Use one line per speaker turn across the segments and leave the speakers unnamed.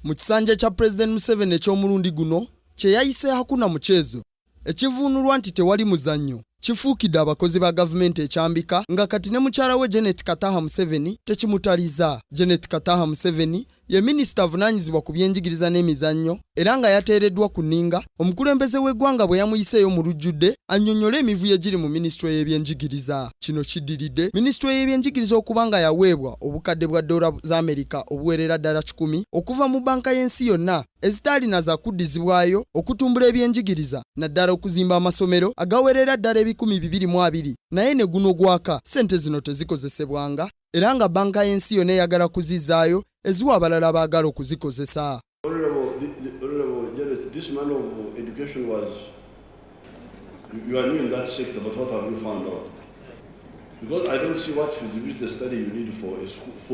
Mu kisanja kya President Museveni eky'omulundi guno kye yayise hakuna muchezo. Ekivuunulwa nti tewali muzannyo kifuukidde abakozi ba gavumenti ekyambika nga kati ne mukyala we Janet Kataha Museveni tekimutaliza. Janet Kataha Museveni ye minisita avunaanyizibwa ku byenjigiriza n'emizannyo era nga yateereddwa ku nninga omukulembeze w'eggwanga bwe yamuyiseeyo mu lujjudde annyonnyole emivuyo egiri mu minisitule y'ebyenjigiriza. Kino kiddiridde minisitule y'ebyenjigiriza okuba nga yaweebwa obukadde bwa $, obuwerera ddala 10 okuva mu banka y'ensi yonna ezitaalina za kuddizibwayo okutumbula ebyenjigiriza naddala okuzimba amasomero agawerera ddala 220 naye ne guno gwaka ssente zino tezikozesebwanga era nga banka y'ensi yonna eyagala kuzizaayo eziwa abalala abaagala okuzikozesa.
This man of education was, you are new in that sector, but what have you found out? Because I don't see what feasibility study you need for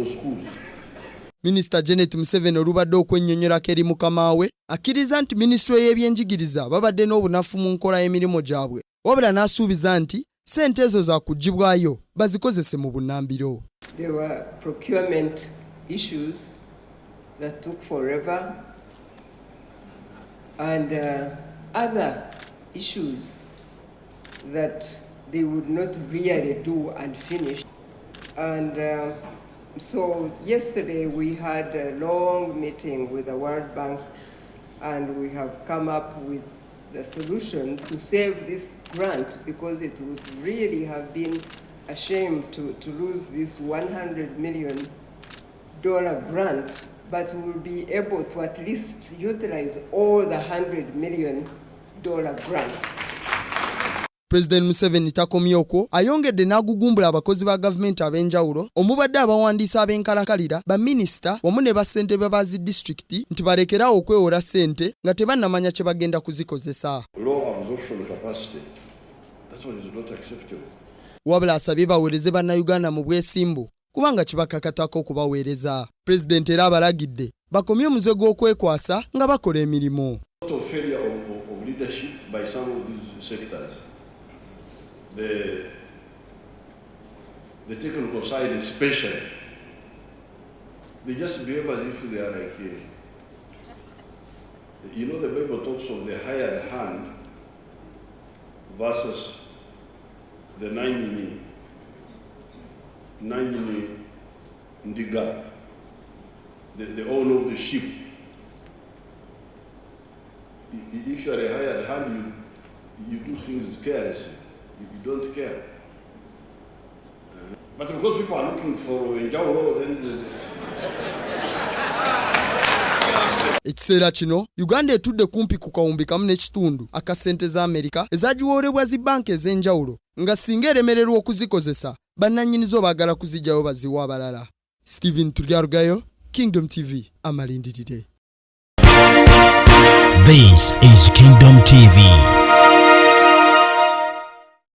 schools.
Minister Janet Museveni olubadde okwennyonnyolako eri mukama we akkiriza nti minisitule y'ebyenjigiriza babadde n'obunafu mu nkola y'emirimu gyabwe wabula n'asuubiza nti ssente ezo za kuggyibwayo bazikozese mu bunnambiro.
There were procurement issues that took forever and other issues that they would not really do and finish. And so yesterday we had a long meeting with the World Bank and we have come up with the solution to save this grant because it would really have been a shame to lose this $100 million grant, but we'll be able to at least utilize all the $100 million grant.
President Museveni takomyeko ayongedde n'agugumbula abakozi ba gavumenti ab'enjawulo omubadde abawandiisa ab'enkalakalira ba minisita wamu ne bassentebe ba zi disitulikiti nti balekerawo okwewola ssente nga tebannamanya kye bagenda kuzikozesa. Wabula asabye baweereze bannayuganda mu bwesimbu kubanga kibakakatako okubaweereza. Pulezidenti era abalagidde bakomye omuze gw'okwekwasa nga bakola emirimu.
The technical side especially, they just behave as if they are like, you know, the Bible talks of the hired hand versus the nine ndiga, the owner of the ship. If you are a hired hand, you do things carelessly. You don't care. But because people are looking for enjawulo, then
ekiseera kino Uganda etudde kumpi ku kawumbi kamu n'ekitundu akasente za Amerika ezagiwoolebwa zi banka ez'enjawulo nga singa eremererwa okuzikozesa bannannyinizo baagala kuzigyayo baziwa abalala. Stephen Tulyarugayo, Kingdom TV, Amalindi Today.
This is Kingdom TV.